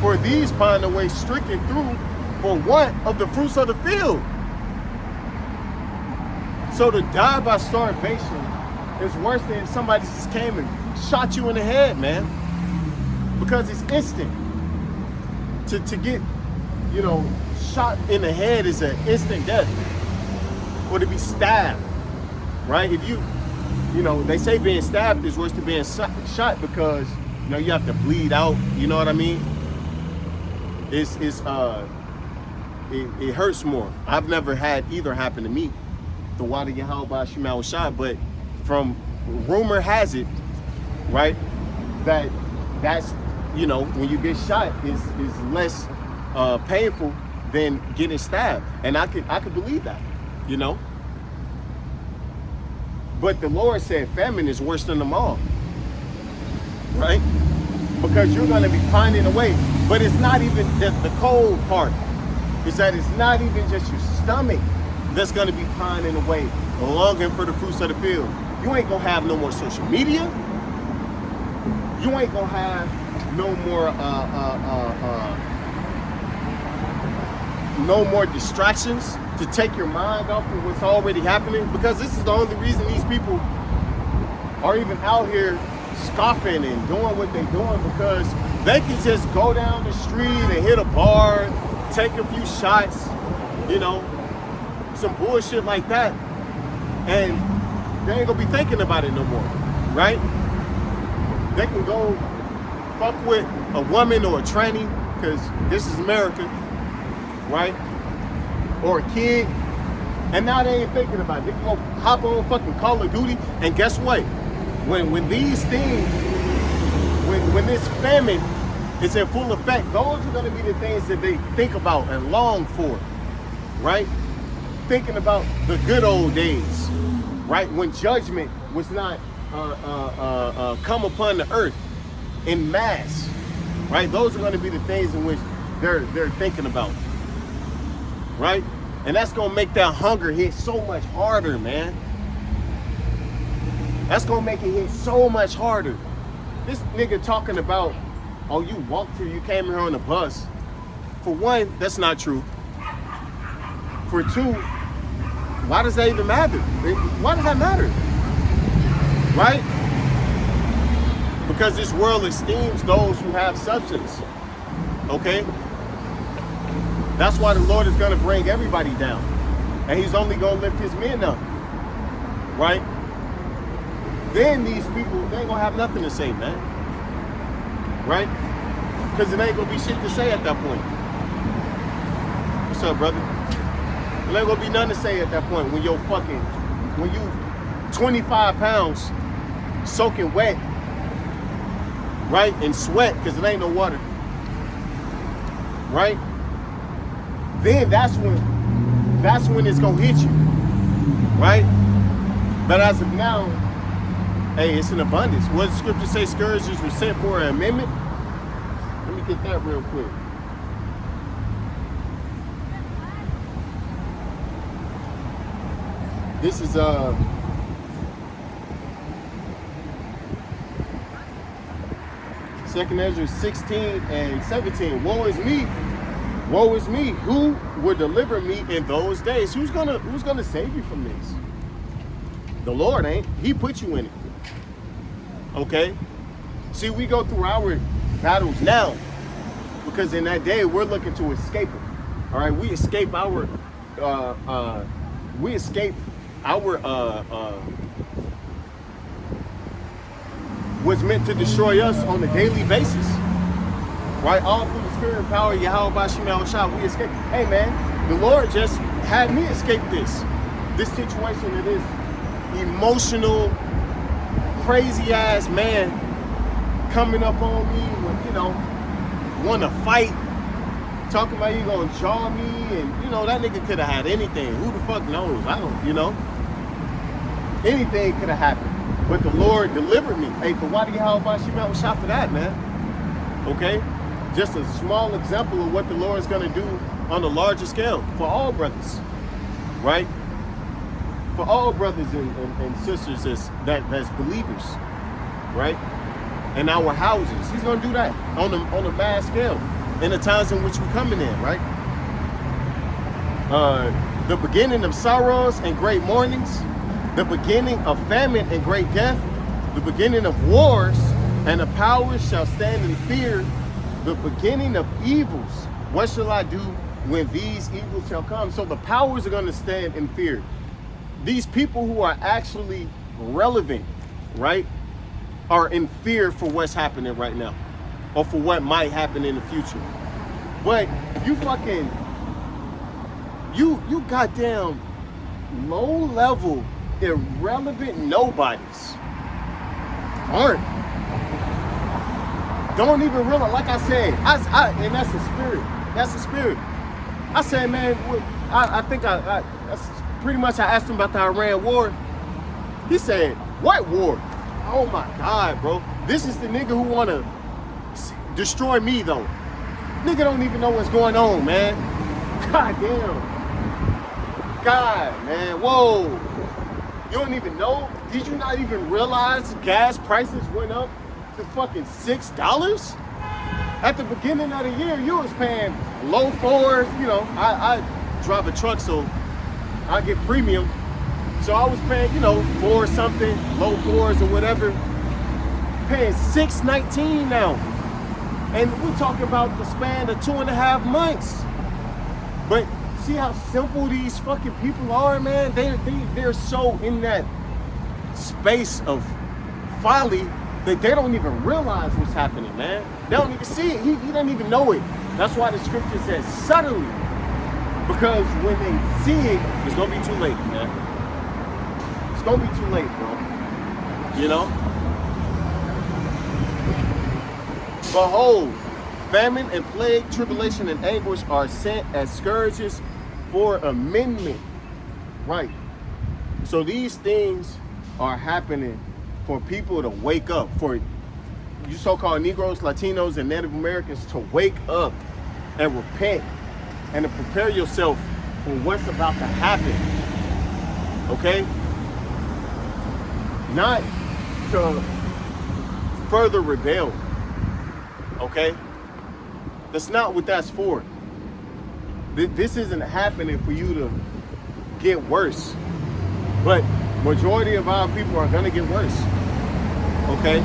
For these find their way stricken through for want of the fruits of the field. So to die by starvation is worse than if somebody just came and shot you in the head, man. Because it's instant. To get, you know, shot in the head is an instant death. Or to be stabbed, right? If you know, they say being stabbed is worse than being shot because, you know, you have to bleed out. You know what I mean? It hurts more. I've never had either happen to me. The water get held by Sherman was shot, but from rumor has it, right, that's, you know, when you get shot is less painful than getting stabbed, and I could believe that, you know. But the Lord said famine is worse than them all, right? Because you're going to be pining away. But it's not even the cold part. Is that it's not even just your stomach that's going to be pining away, longing for the fruits of the field. You ain't going to have no more social media. You ain't going to have no more distractions to take your mind off of what's already happening, because this is the only reason these people are even out here scoffing and doing what they're doing, because they can just go down the street and hit a bar take a few shots, you know, some bullshit like that, and they ain't gonna be thinking about it no more, right? They can go fuck with a woman or a tranny, because this is America, right? Or a kid, and now they ain't thinking about it. They can go hop on fucking Call of Duty, and guess what? When these things, when this famine is in full effect, those are gonna be the things that they think about and long for, right? Thinking about the good old days, right? When judgment was not come upon the earth in mass, right? Those are going to be the things in which they're thinking about, right? And that's going to make that hunger hit so much harder, man. That's going to make it hit so much harder. This nigga talking about, oh, you walked here, you came here on a bus. For one, that's not true. For two, why does that even matter? Why does that matter? Right? Because this world esteems those who have substance. Okay? That's why the Lord is going to bring everybody down. And he's only going to lift his men up. Right? Then these people, they ain't going to have nothing to say, man. Right? Because it ain't going to be shit to say at that point. What's up, brother? There ain't gonna be nothing to say at that point when when you 25 pounds soaking wet, right, in sweat, because it ain't no water, right? Then that's when it's gonna hit you, right? But as of now, hey, it's in abundance. What does the scripture say? Scourges were sent for an amendment. Let me get that real quick. This is Second Ezra 16 and 17. Woe is me, who will deliver me in those days? Who's gonna save you from this? The Lord ain't. He put you in it. Okay? See, we go through our battles now because in that day we're looking to escape it. All right, we escape our was meant to destroy us on a daily basis, right? All through the spirit and power of Yahweh Bashim Yahushua, we escape. Hey man, the Lord just had me escape this situation of this emotional, crazy ass man coming up on me with, you know, want to fight, talking about you gonna jaw me, and you know that nigga could have had anything. Who the fuck knows? I don't, you know. Anything could have happened, but the Lord delivered me. Hey, for why do you have about Sherman was shot for that, man? Okay, just a small example of what the Lord is gonna do on a larger scale for all brothers, right? For all brothers and sisters that's believers, right? In our houses, He's gonna do that on a mass scale in the times in which we're coming in, right? The beginning of sorrows and great mournings, the beginning of famine and great death, the beginning of wars, and the powers shall stand in fear, the beginning of evils. What shall I do when these evils shall come? So the powers are going to stand in fear. These people who are actually relevant, right, are in fear for what's happening right now, or for what might happen in the future. But you fucking, you goddamn low-level, irrelevant nobodies aren't. Don't even realize, like I said, and that's the spirit. That's the spirit. I said, man, I think that's pretty much, I asked him about the Iran war. He said, what war? Oh my God, bro. This is the nigga who want to destroy me, though. Nigga don't even know what's going on, man. God damn. God, man. Whoa. You don't even know? Did you not even realize gas prices went up to fucking $6? At the beginning of the year, you was paying low fours. You know, I drive a truck, so I get premium. So I was paying, you know, four something, low fours or whatever. Paying $6.19 now. And we're talking about the span of 2.5 months. But see how simple these fucking people are, man? They're so in that space of folly that they don't even realize what's happening, man. They don't even see it. He doesn't even know it. That's why the scripture says suddenly. Because when they see it, it's gonna be too late, man. It's gonna be too late, bro. You know? Behold, famine and plague, tribulation and anguish are sent as scourges for amendment. Right. So these things are happening for people to wake up, for you so-called Negroes, Latinos, and Native Americans to wake up and repent and to prepare yourself for what's about to happen. Okay? Not to further rebel. Okay? That's not what that's for. This isn't happening for you to get worse. But majority of our people are gonna get worse. Okay?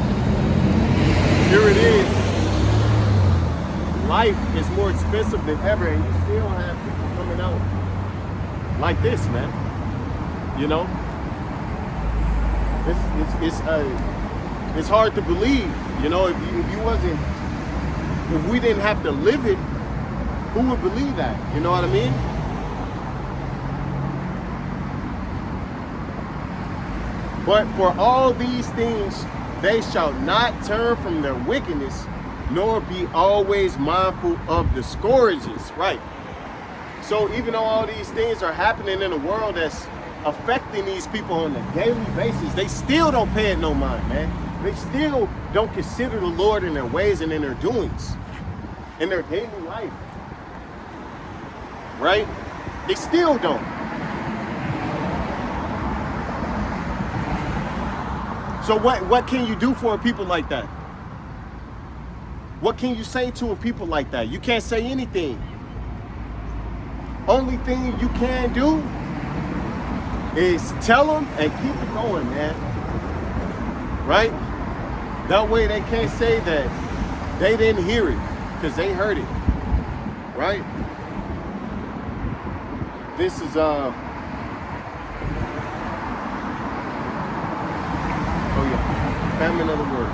Here it is. Life is more expensive than ever, and you still have people coming out like this, man. You know? It's hard to believe, you know, if we didn't have to live it, who would believe that? You know what I mean? But for all these things, they shall not turn from their wickedness, nor be always mindful of the scourges. Right. So even though all these things are happening in the world that's affecting these people on a daily basis, they still don't pay it no mind, man. They still don't consider the Lord in their ways and in their doings, in their daily life. Right? They still don't. So what can you do for a people like that? What can you say to a people like that? You can't say anything. Only thing you can do is tell them and keep it going, man. Right? That way they can't say that they didn't hear it, because they heard it. Right? This is oh yeah, famine of the word.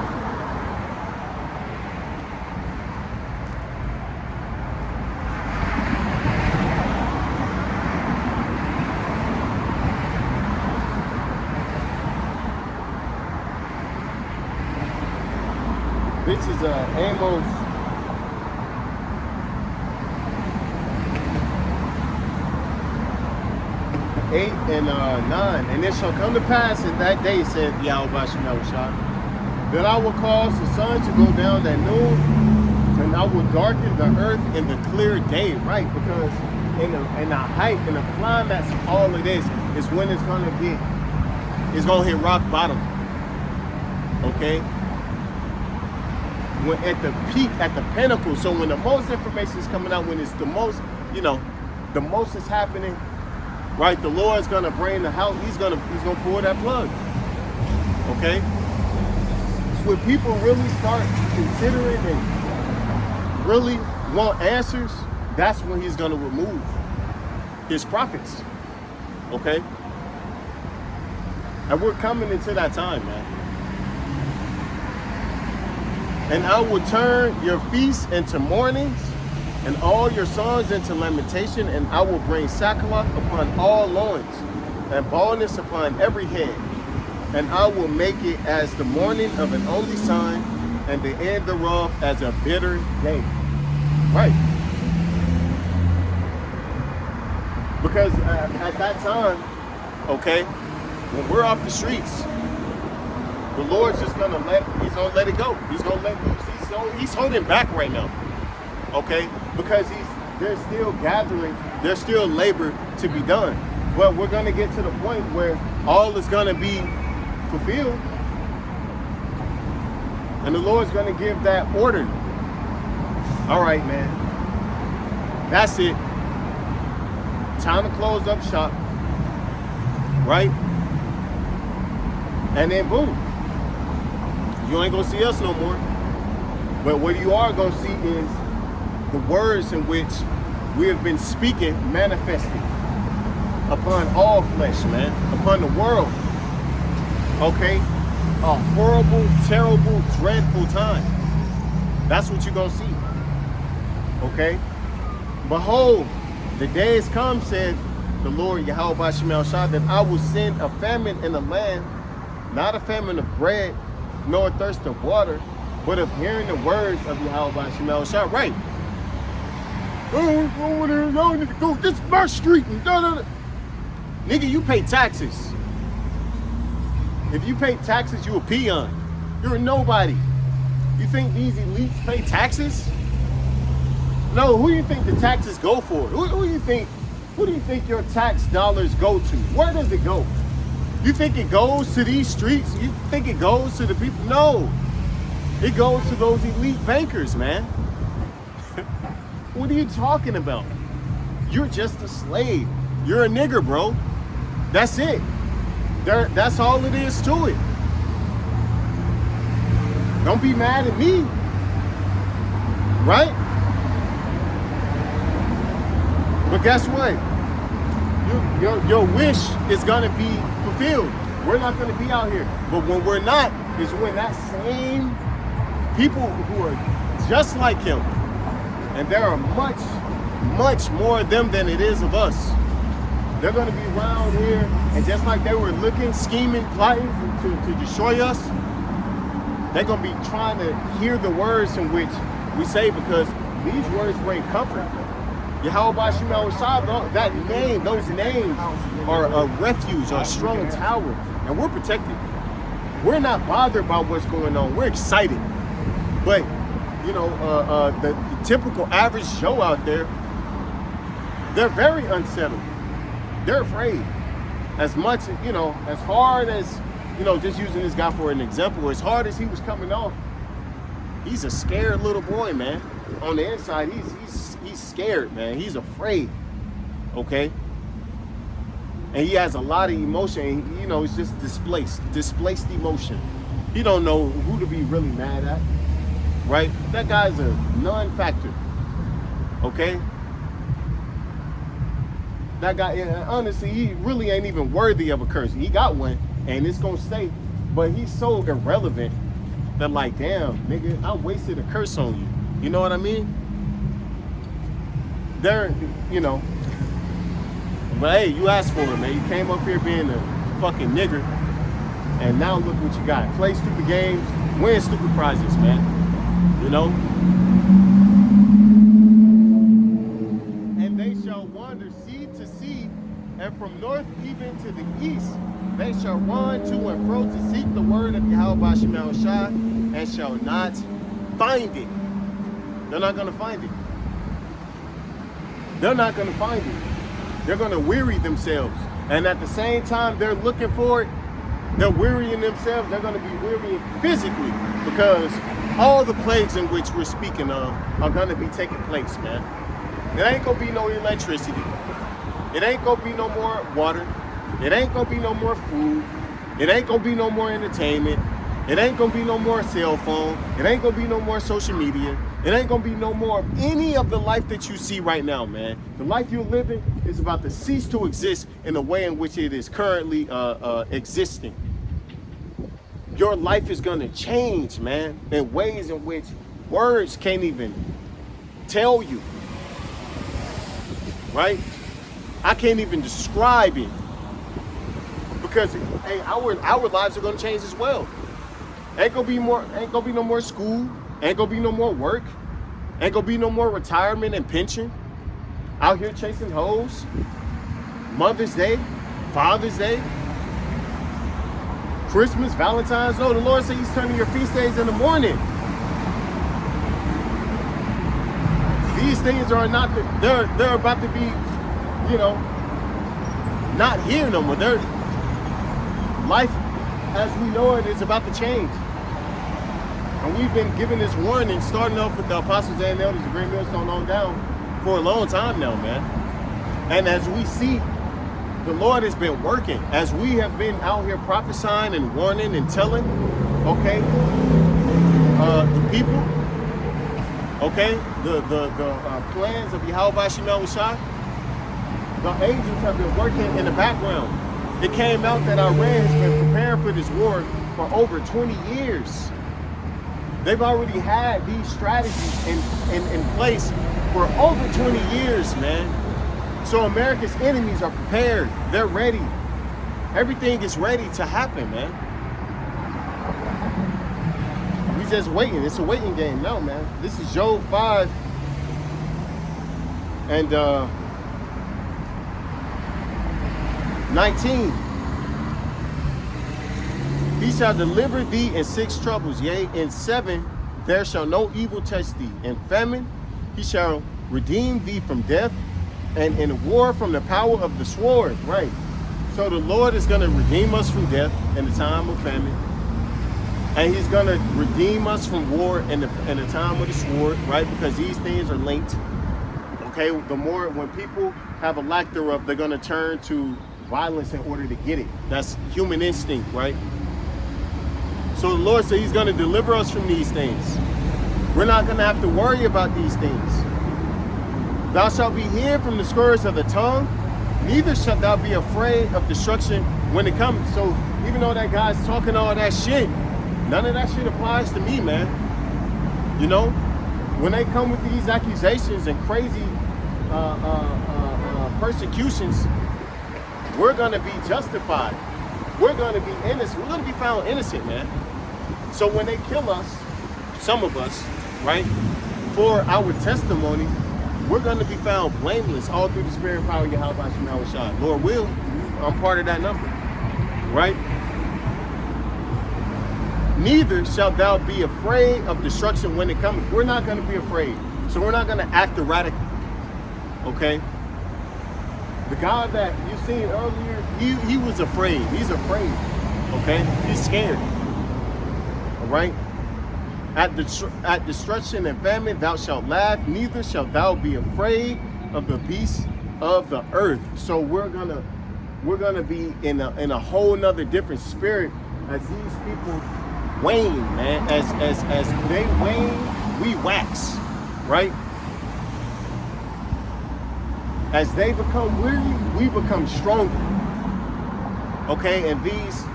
This is Amos 8 and 9. And it shall come to pass in that day, said Yahweh Shah, that I will cause the sun to go down at noon, and I will darken the earth in the clear day. Right? Because in the height, in the climax of all of this is when it's gonna hit rock bottom. Okay? When at the peak, at the pinnacle. So when the most information is coming out, when it's the most, the most is happening, right? The Lord's gonna bring the house. He's gonna pull that plug. Okay. When people really start considering and really want answers, that's when He's gonna remove His prophets. Okay. And we're coming into that time, man. And I will turn your feasts into mournings, and all your songs into lamentation, and I will bring sackcloth upon all loins, and baldness upon every head. And I will make it as the mourning of an only son, and the end thereof as a bitter day. Right. Because at that time, okay, when we're off the streets, the Lord's just gonna let it go. He's gonna let loose. He's holding back right now. Okay? Because they're still gathering, there's still labor to be done. But we're gonna get to the point where all is gonna be fulfilled. And the Lord's gonna give that order. All right, man. That's it. Time to close up shop. Right? And then boom. You ain't gonna see us no more. But what you are gonna see is the words in which we have been speaking, manifesting upon all flesh, man, upon the world. Okay? A horrible, terrible, dreadful time. That's what you're going to see. Okay? Behold, the day has come, said the Lord Yahweh Bashim El Shah, that I will send a famine in the land, not a famine of bread, nor a thirst of water, but of hearing the words of Yahweh Bashim El Shah. Right. Oh, over there, y'all need to go. This is my street. And da, da, da. Nigga, you pay taxes. If you pay taxes, you a peon. You're a nobody. You think these elites pay taxes? No, who do you think the taxes go for? Who do you think your tax dollars go to? Where does it go? You think it goes to these streets? You think it goes to the people? No. It goes to those elite bankers, man. What are you talking about? You're just a slave. You're a nigger, bro. That's it. That's all it is to it. Don't be mad at me. Right? But guess what? Your wish is going to be fulfilled. We're not going to be out here. But when we're not, is when that same people who are just like him, and there are much, much more of them than it is of us. They're going to be around here, and just like they were looking, scheming, plotting to destroy us, they're going to be trying to hear the words in which we say, because these words bring comfort. Yahweh Bashim El Shah, that name, those names are a refuge, a strong tower, and we're protected. We're not bothered by what's going on. We're excited. But, you know, the typical average Joe out there, they're very unsettled. They're afraid. As much, you know, as hard as, you know, just using this guy for an example, as hard as he was coming off, he's a scared little boy, man. On the inside, he's scared, man. He's afraid, okay? And he has a lot of emotion. You know, he's just displaced emotion. He don't know who to be really mad at, right? That guy's a non-factor, okay? That guy, honestly, he really ain't even worthy of a curse. He got one, and it's gonna stay, but he's so irrelevant that, like, damn, nigga, I wasted a curse on you. You know what I mean? They're, you know, but hey, you asked for it, man. You came up here being a fucking nigger, and now look what you got. Play stupid games, win stupid prizes, man. You know? And they shall wander sea to sea, and from north even to the east, they shall run to and fro to seek the word of Yahweh Bashim El Shah, and shall not find it. They're not going to find it. They're not going to find it. They're going to weary themselves. And at the same time they're looking for it, they're wearying themselves. They're going to be wearying physically, because all the plagues in which we're speaking of are going to be taking place, man. It ain't going to be no electricity. It ain't going to be no more water. It ain't going to be no more food. It ain't going to be no more entertainment. It ain't going to be no more cell phone. It ain't going to be no more social media. It ain't going to be no more of any of the life that you see right now, man. The life you're living is about to cease to exist in the way in which it is currently existing. Your life is going to change, man, in ways in which words can't even tell you, right? I can't even describe it, because hey, our lives are going to change as well. Ain't gonna be no more school. Ain't gonna be no more work. Ain't gonna be no more retirement and pension. Out here chasing hoes. Mother's Day, Father's Day, Christmas, Valentine's. No, the Lord said He's turning your feast days in the morning. These things are not. They're about to be, you know, not here no more. They're life as we know it is about to change. And we've been given this warning, starting off with the apostles and elders, the great millstone on down, for a long time now, man. And as we see, the Lord has been working. As we have been out here prophesying and warning and telling, okay, the people, Okay, the plans of Yahweh Shemel Shah, the angels have been working in the background. It came out that Iran has been preparing for this war for over 20 years. They've already had these strategies in place for over 20 years, man. So America's enemies are prepared. They're ready. Everything is ready to happen, man. We just waiting. It's a waiting game now, man. This is Job 5 and 19. He shall deliver thee in 6 troubles, yea, in 7 there shall no evil touch thee. In famine he shall redeem thee from death, and in war from the power of the sword. Right. So the Lord is going to redeem us from death in the time of famine, and he's going to redeem us from war in the time of the sword, right? Because these things are linked. Okay, the more, when people have a lack thereof, they're going to turn to violence in order to get it. That's human instinct, right? So the Lord said he's going to deliver us from these things. We're not going to have to worry about these things. Thou shalt be hid from the scourge of the tongue, neither shalt thou be afraid of destruction when it comes. So even though that guy's talking all that shit, none of that shit applies to me, man. You know, when they come with these accusations and crazy persecutions, we're going to be justified. We're going to be innocent. We're going to be found innocent, man. So when they kill us, some of us, right, for our testimony, we're going to be found blameless all through the spirit and power of Yahweh Shemel Shah. Lord will, I'm part of that number, right? Neither shalt thou be afraid of destruction when it comes. We're not going to be afraid. So we're not going to act erratic, okay? The guy that you seen earlier, he was afraid. He's afraid, okay? He's scared, all right? At destruction and famine thou shalt laugh, neither shalt thou be afraid of the beasts of the earth. So we're gonna be in a whole nother different spirit as these people wane, man. As they wane, we wax, right? As they become weary, we become stronger. Okay, and these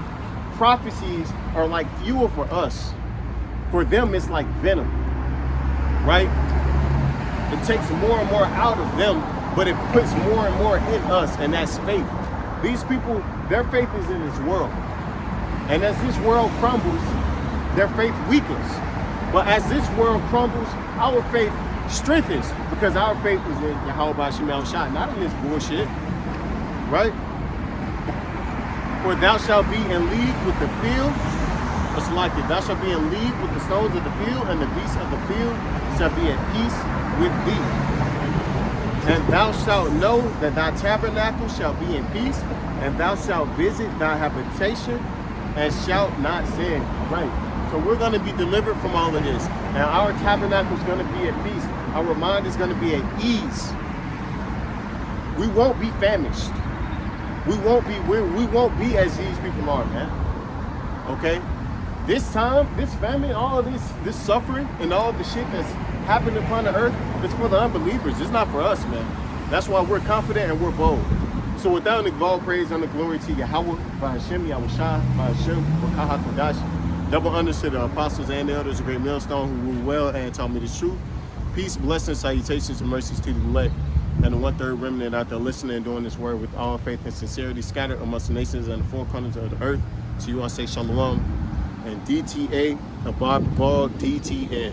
prophecies are like fuel for us. For them, it's like venom, right? It takes more and more out of them, but it puts more and more in us, and that's faith. These people, their faith is in this world. And as this world crumbles, their faith weakens. But as this world crumbles, our faith strengthens, because our faith is in Yahweh Shemel Shah, not in this bullshit, right? For thou shalt be in league with the field. It's like it. Thou shalt be in league with the stones of the field, and the beasts of the field shall be at peace with thee. And thou shalt know that thy tabernacle shall be in peace, and thou shalt visit thy habitation, and shalt not sin. Right. So we're going to be delivered from all of this. And our tabernacle is going to be at peace. Our mind is going to be at ease. We won't be famished. We won't be as these people are, man. Okay? This time, this famine, all of this suffering and all the shit that's happened upon the earth, it's for the unbelievers. It's not for us, man. That's why we're confident and we're bold. So without any all praise and the glory to Yahweh, by Hashem, Yahweh Shah, by Hashem, Rakah HaKodash, double honors to the apostles and the elders, a great millstone who ruled well and taught me the truth. Peace, blessings, salutations, and mercies to the elect, and the 1/3 remnant out there listening and doing this word with all faith and sincerity, scattered amongst the nations and the four corners of the earth. So you want to say shalom and DTA, above all DTN.